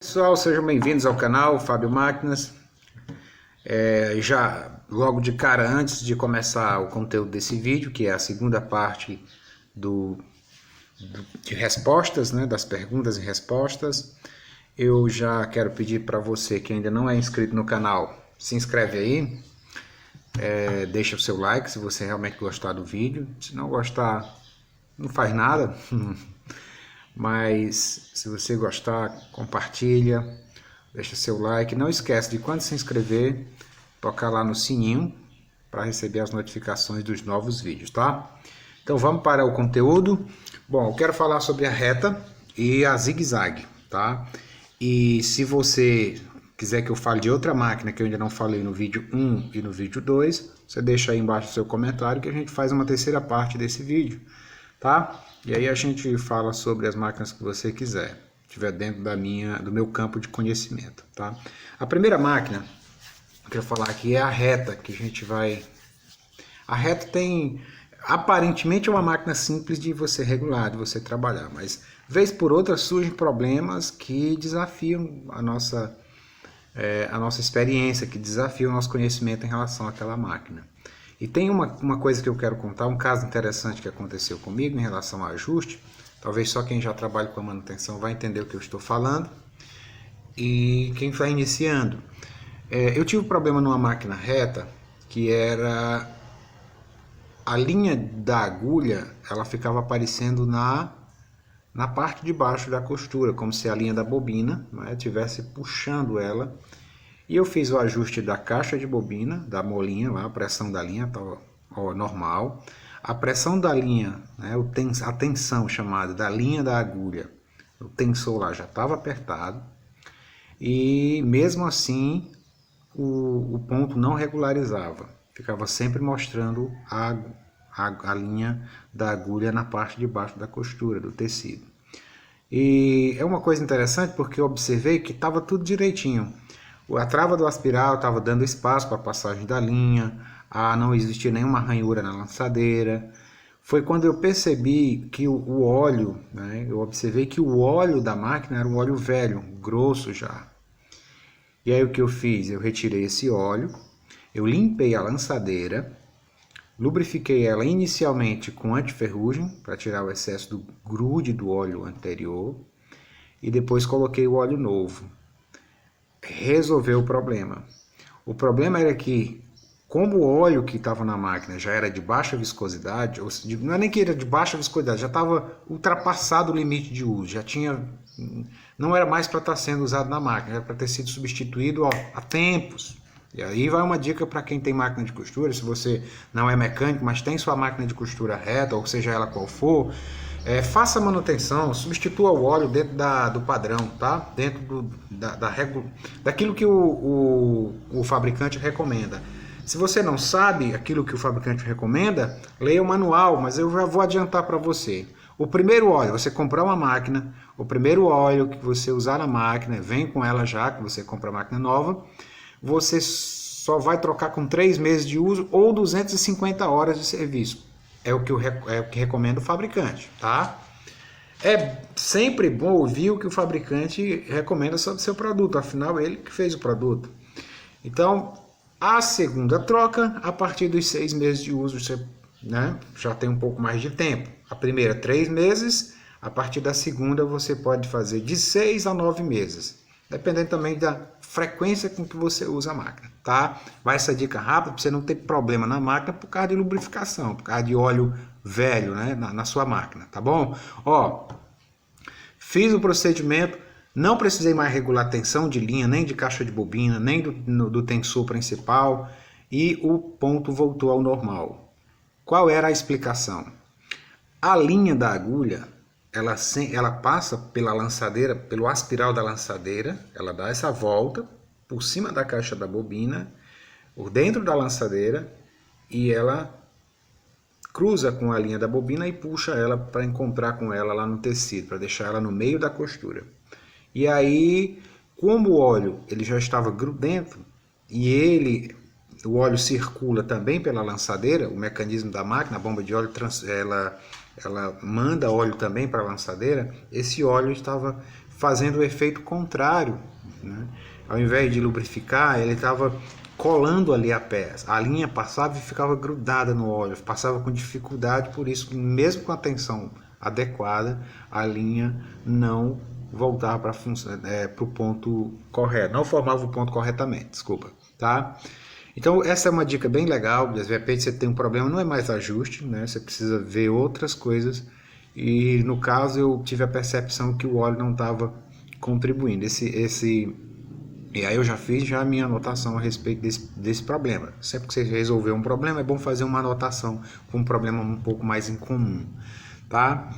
Pessoal, sejam bem-vindos ao canal Fábio Máquinas. Já logo de cara, antes de começar o conteúdo desse vídeo, que é a segunda parte de respostas, né, das perguntas e respostas, eu já quero pedir para você que ainda não é inscrito no canal, se inscreve aí, deixa o seu like se você realmente gostar do vídeo. Se não gostar, não faz nada. Mas se você gostar, compartilha, deixa seu like. Não esquece de, quando se inscrever, tocar lá no sininho para receber as notificações dos novos vídeos, tá? Então vamos para o conteúdo. Bom, eu quero falar sobre a reta e a zigue-zague, tá? E se você quiser que eu fale de outra máquina que eu ainda não falei no vídeo 1 e no vídeo 2, você deixa aí embaixo o seu comentário que a gente faz uma terceira parte desse vídeo, tá? E aí a gente fala sobre as máquinas que você quiser, estiver dentro do meu campo de conhecimento, tá? A primeira máquina que eu quero falar aqui é a reta, que a gente vai... A reta tem... Aparentemente é uma máquina simples de você regular, de você trabalhar, mas vez por outra surgem problemas que desafiam a nossa experiência, que desafiam o nosso conhecimento em relação àquela máquina. E tem uma coisa que eu quero contar, um caso interessante que aconteceu comigo em relação ao ajuste. Talvez só quem já trabalha com a manutenção vai entender o que eu estou falando. E quem está iniciando. Eu tive um problema numa máquina reta, que era a linha da agulha, ela ficava aparecendo na parte de baixo da costura, como se a linha da bobina, né, estivesse puxando ela. E eu fiz o ajuste da caixa de bobina, da molinha lá, a pressão da linha estava normal. A pressão da linha, né, a tensão chamada da linha da agulha, o tensor lá já estava apertado. E mesmo assim, o ponto não regularizava. Ficava sempre mostrando a linha da agulha na parte de baixo da costura, do tecido. E é uma coisa interessante porque eu observei que estava tudo direitinho. A trava do aspiral estava dando espaço para a passagem da linha, não existia nenhuma ranhura na lançadeira. Foi quando eu percebi que o óleo, né, eu observei que o óleo da máquina era um óleo velho, grosso já. E aí o que eu fiz? Eu retirei esse óleo, eu limpei a lançadeira, lubrifiquei ela inicialmente com antiferrugem, para tirar o excesso do grude do óleo anterior, e depois coloquei o óleo novo. Resolveu o problema. O problema era que, como o óleo que estava na máquina já era de baixa viscosidade, ou seja, não é nem que era de baixa viscosidade, já estava ultrapassado o limite de uso, não era mais para estar sendo usado na máquina, era para ter sido substituído há tempos. E aí vai uma dica para quem tem máquina de costura. Se você não é mecânico, mas tem sua máquina de costura reta, ou seja ela qual for, faça manutenção, substitua o óleo dentro do padrão, tá? Dentro daquilo que o fabricante recomenda. Se você não sabe aquilo que o fabricante recomenda, leia o manual, mas eu já vou adiantar para você. O primeiro óleo, você comprar uma máquina, o primeiro óleo que você usar na máquina, vem com ela já, que você compra a máquina nova, você só vai trocar com 3 meses de uso ou 250 horas de serviço. É o que recomenda o fabricante, tá? É sempre bom ouvir o que o fabricante recomenda sobre o seu produto, afinal ele que fez o produto. Então, a segunda troca, a partir dos 6 meses de uso, você, né, já tem um pouco mais de tempo. A primeira, 3 meses, a partir da segunda você pode fazer de 6 a 9 meses, dependendo também da frequência com que você usa a máquina, tá? Vai essa dica rápida para você não ter problema na máquina por causa de lubrificação, por causa de óleo velho, né, na sua máquina, tá bom? Ó, fiz o procedimento, não precisei mais regular tensão de linha, nem de caixa de bobina, nem do tensor principal, e o ponto voltou ao normal. Qual era a explicação? A linha da agulha, ela passa pela lançadeira, pelo aspiral da lançadeira, ela dá essa volta por cima da caixa da bobina, por dentro da lançadeira, e ela cruza com a linha da bobina e puxa ela para encontrar com ela lá no tecido, para deixar ela no meio da costura. E aí, como o óleo ele já estava grudento, e o óleo circula também pela lançadeira, o mecanismo da máquina, a bomba de óleo, ela manda óleo também para a lançadeira, esse óleo estava fazendo o efeito contrário, né? Ao invés de lubrificar, ele estava colando ali a peça. A linha passava e ficava grudada no óleo, passava com dificuldade, por isso, mesmo com a tensão adequada, a linha não voltava para o ponto correto, não formava o ponto corretamente, desculpa, tá? Então essa é uma dica bem legal. De repente você tem um problema, não é mais ajuste, né? Você precisa ver outras coisas, e no caso eu tive a percepção que o óleo não estava contribuindo. E aí eu já fiz a minha anotação a respeito desse problema. Sempre que você resolver um problema, é bom fazer uma anotação com um problema um pouco mais incomum, tá?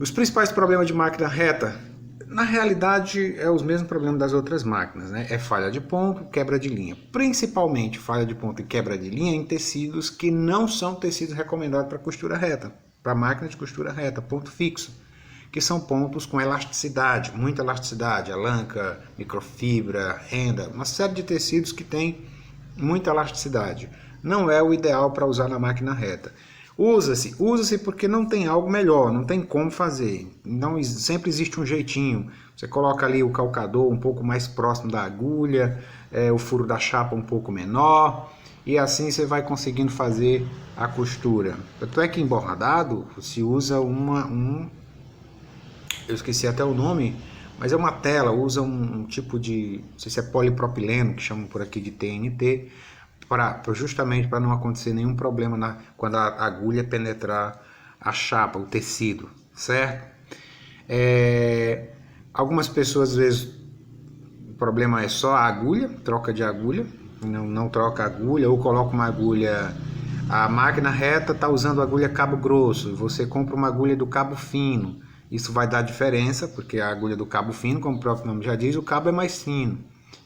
Os principais problemas de máquina reta, na realidade, é os mesmos problemas das outras máquinas, né? É falha de ponto, quebra de linha. Principalmente falha de ponto e quebra de linha em tecidos que não são tecidos recomendados para costura reta, para máquina de costura reta, ponto fixo, que são pontos com elasticidade, muita elasticidade, alanca, microfibra, renda, uma série de tecidos que tem muita elasticidade. Não é o ideal para usar na máquina reta. Usa-se porque não tem algo melhor, não tem como fazer. Não, sempre existe um jeitinho. Você coloca ali o calcador um pouco mais próximo da agulha, o furo da chapa um pouco menor, e assim você vai conseguindo fazer a costura. Tanto é que em bordado se usa eu esqueci até o nome, mas é uma tela, usa um tipo de, não sei se é polipropileno, que chamam por aqui de TNT, justamente para não acontecer nenhum problema quando a agulha penetrar a chapa, o tecido, certo? Algumas pessoas, às vezes, o problema é só a agulha, troca de agulha, não troca a agulha, ou coloca uma agulha, a máquina reta está usando agulha cabo grosso, você compra uma agulha do cabo fino. Isso vai dar diferença, porque a agulha do cabo fino, como o próprio nome já diz, o cabo é mais fino.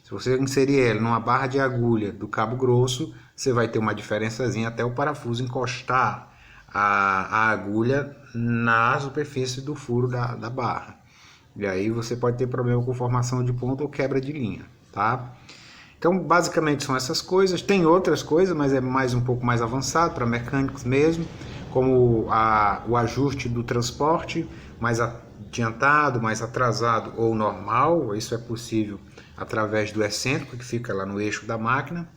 Se você inserir ele numa barra de agulha do cabo grosso, você vai ter uma diferençazinha até o parafuso encostar a agulha na superfície do furo da barra. E aí você pode ter problema com formação de ponto ou quebra de linha, tá? Então, basicamente são essas coisas. Tem outras coisas, mas é um pouco mais avançado para mecânicos mesmo, como o ajuste do transporte, mais adiantado, mais atrasado ou normal. Isso é possível através do excêntrico, que fica lá no eixo da máquina.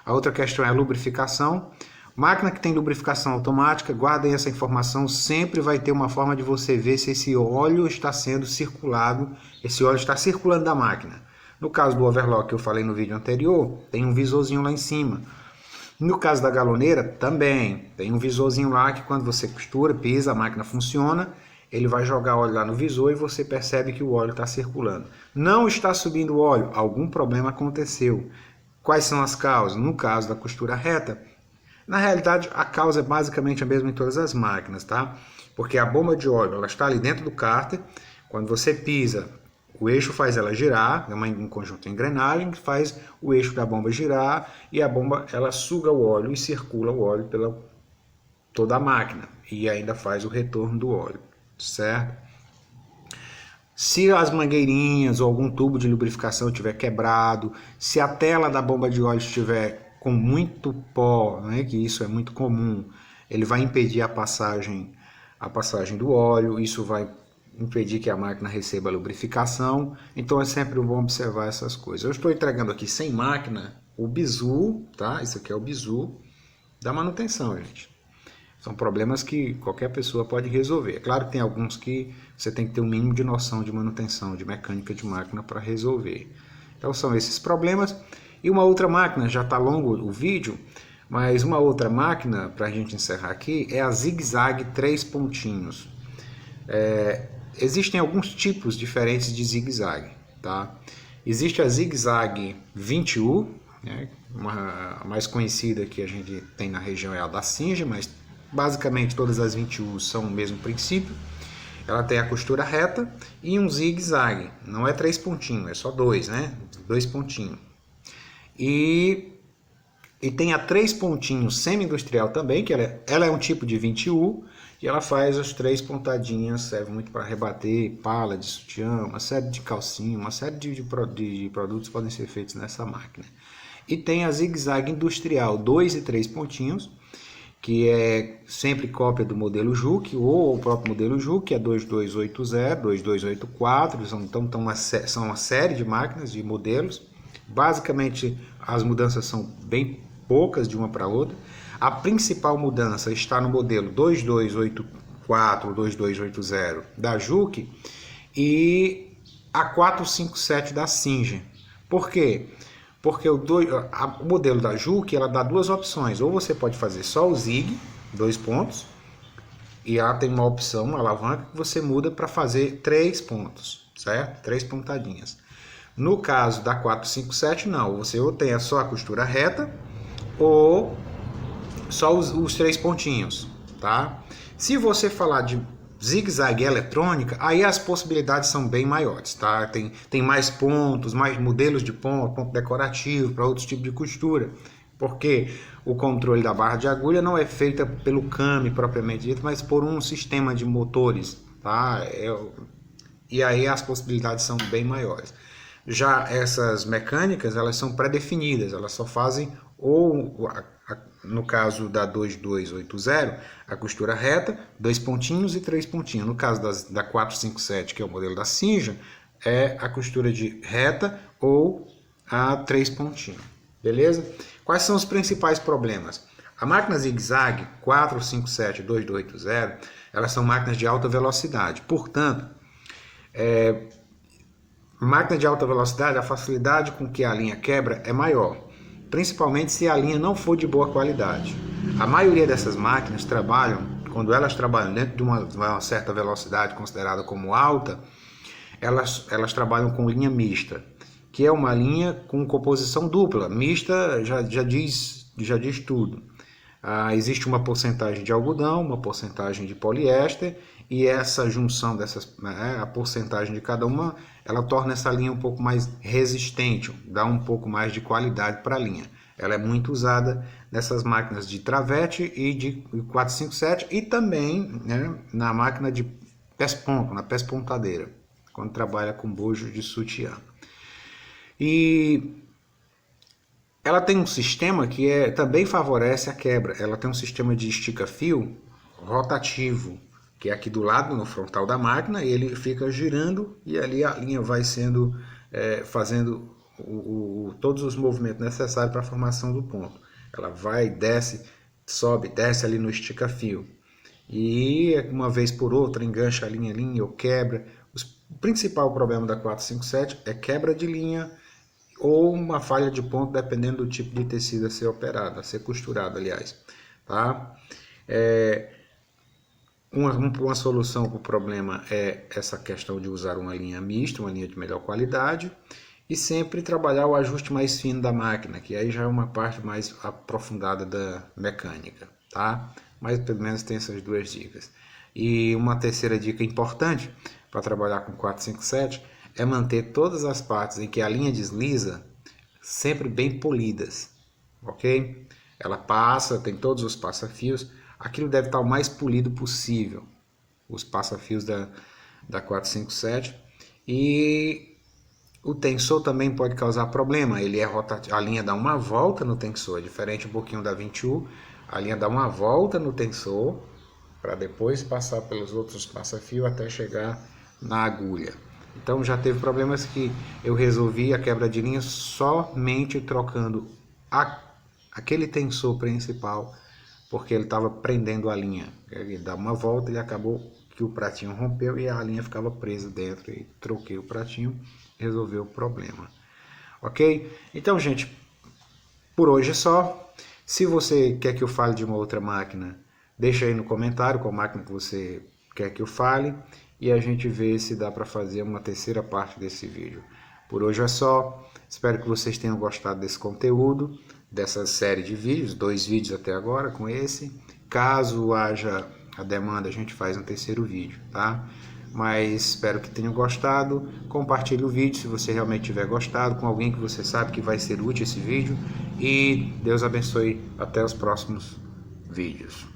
A outra questão é a lubrificação. Máquina que tem lubrificação automática, guardem essa informação, sempre vai ter uma forma de você ver se esse óleo está sendo circulado, esse óleo está circulando da máquina. No caso do overlock que eu falei no vídeo anterior, tem um visorzinho lá em cima. No caso da galoneira, também tem um visorzinho lá que quando você costura, pisa, a máquina funciona, ele vai jogar óleo lá no visor e você percebe que o óleo está circulando. Não está subindo óleo, algum problema aconteceu. Quais são as causas? No caso da costura reta, na realidade a causa é basicamente a mesma em todas as máquinas, tá? Porque a bomba de óleo ela está ali dentro do cárter, quando você pisa, o eixo faz ela girar, é um conjunto de engrenagem que faz o eixo da bomba girar e a bomba ela suga o óleo e circula o óleo pela toda a máquina e ainda faz o retorno do óleo, certo? Se as mangueirinhas ou algum tubo de lubrificação estiver quebrado, se a tela da bomba de óleo estiver com muito pó, né, que isso é muito comum, ele vai impedir a passagem do óleo, isso vai impedir que a máquina receba a lubrificação. Então é sempre bom observar essas coisas. Eu estou entregando aqui sem máquina o bizu, tá? Isso aqui é o bizu da manutenção, gente. São problemas que qualquer pessoa pode resolver. É claro que tem alguns que você tem que ter um mínimo de noção de manutenção, de mecânica de máquina para resolver. Então são esses problemas. E uma outra máquina, já está longo o vídeo, mas uma outra máquina, para a gente encerrar aqui, é a Zig-Zag 3 pontinhos. Existem alguns tipos diferentes de zigue-zague, tá? Existe a Zig-Zag 20U, né? A mais conhecida que a gente tem na região é a da Singer, mas basicamente todas as 20U são o mesmo princípio. Ela tem a costura reta e um zigue-zague, não é 3 pontinhos, é só 2, né? 2 pontinhos. E tem a 3 pontinhos semi-industrial também, que ela é um tipo de 20U, e ela faz as 3 pontadinhas, serve muito para rebater pala de sutiã, uma série de calcinha, uma série de produtos podem ser feitos nessa máquina. E tem a Zig-Zag industrial 2 e 3 pontinhos, que é sempre cópia do modelo Juki, ou o próprio modelo Juki, que é 2280, 2284, então são uma série de máquinas, de modelos. Basicamente, as mudanças são bem poucas de uma para outra. A principal mudança está no modelo 2284, 2280 da Juki e a 457 da Singer. Por quê? Porque o modelo da Juki, ela dá duas opções. Ou você pode fazer só o ZIG, 2 pontos, e ela tem uma opção, uma alavanca, que você muda para fazer 3 pontos, certo? 3 pontadinhas. No caso da 457, não. Você ou tem só a costura reta, ou só os 3 pontinhos, tá? Se você falar de zigue-zague eletrônica, aí as possibilidades são bem maiores, tá? Tem mais pontos, mais modelos de ponto decorativo para outros tipos de costura, porque o controle da barra de agulha não é feita pelo kame propriamente dito, mas por um sistema de motores, tá? E aí as possibilidades são bem maiores. Já essas mecânicas, elas são pré-definidas, elas só fazem ou no caso da 2280, a costura reta, 2 pontinhos e 3 pontinhos. No caso da 457, que é o modelo da Singer, é a costura de reta ou a 3 pontinhos. Beleza? Quais são os principais problemas? A máquina zigue-zague 457 e 2280, elas são máquinas de alta velocidade. Portanto, máquina de alta velocidade, a facilidade com que a linha quebra é maior, principalmente se a linha não for de boa qualidade. A maioria dessas máquinas trabalham, quando elas trabalham dentro de uma certa velocidade considerada como alta, elas trabalham com linha mista, que é uma linha com composição dupla. Mista já diz tudo. Existe uma porcentagem de algodão, uma porcentagem de poliéster, e essa junção a porcentagem de cada uma, ela torna essa linha um pouco mais resistente, dá um pouco mais de qualidade para a linha. Ela é muito usada nessas máquinas de travete e de 457 e também, né, na máquina de pés-ponto, na pés-pontadeira, quando trabalha com bojo de sutiã. E ela tem um sistema que também favorece a quebra. Ela tem um sistema de estica-fio rotativo, que é aqui do lado, no frontal da máquina, e ele fica girando e ali a linha vai sendo, fazendo todos os movimentos necessários para a formação do ponto. Ela vai, desce, sobe, desce ali no estica-fio. E uma vez por outra engancha a linha ou quebra. O principal problema da 457 é quebra de linha ou uma falha de ponto, dependendo do tipo de tecido a ser operado, a ser costurado, aliás. Tá? Uma solução para o problema é essa questão de usar uma linha mista, uma linha de melhor qualidade, e sempre trabalhar o ajuste mais fino da máquina, que aí já é uma parte mais aprofundada da mecânica, tá? Mas pelo menos tem essas duas dicas. E uma terceira dica importante para trabalhar com 457 é manter todas as partes em que a linha desliza sempre bem polidas, ok? Ela passa, tem todos os passafios, aquilo deve estar o mais polido possível, os passafios da 457, e o tensor também pode causar problema, ele é rotativo, a linha dá uma volta no tensor, diferente um pouquinho da 21, a linha dá uma volta no tensor, para depois passar pelos outros passafios até chegar na agulha. Então já teve problemas que eu resolvi a quebra de linha somente trocando aquele tensor principal, porque ele estava prendendo a linha. Ele dá uma volta e acabou que o pratinho rompeu e a linha ficava presa dentro, e troquei o pratinho, resolveu o problema. Ok? Então, gente, por hoje é só. Se você quer que eu fale de uma outra máquina, deixa aí no comentário qual máquina que você quer que eu fale, e a gente vê se dá para fazer uma terceira parte desse vídeo. Por hoje é só. Espero que vocês tenham gostado desse conteúdo, dessa série de vídeos, 2 vídeos até agora com esse. Caso haja a demanda, a gente faz um terceiro vídeo, tá? Mas espero que tenham gostado. Compartilhe o vídeo se você realmente tiver gostado com alguém que você sabe que vai ser útil esse vídeo. E Deus abençoe. Até os próximos vídeos.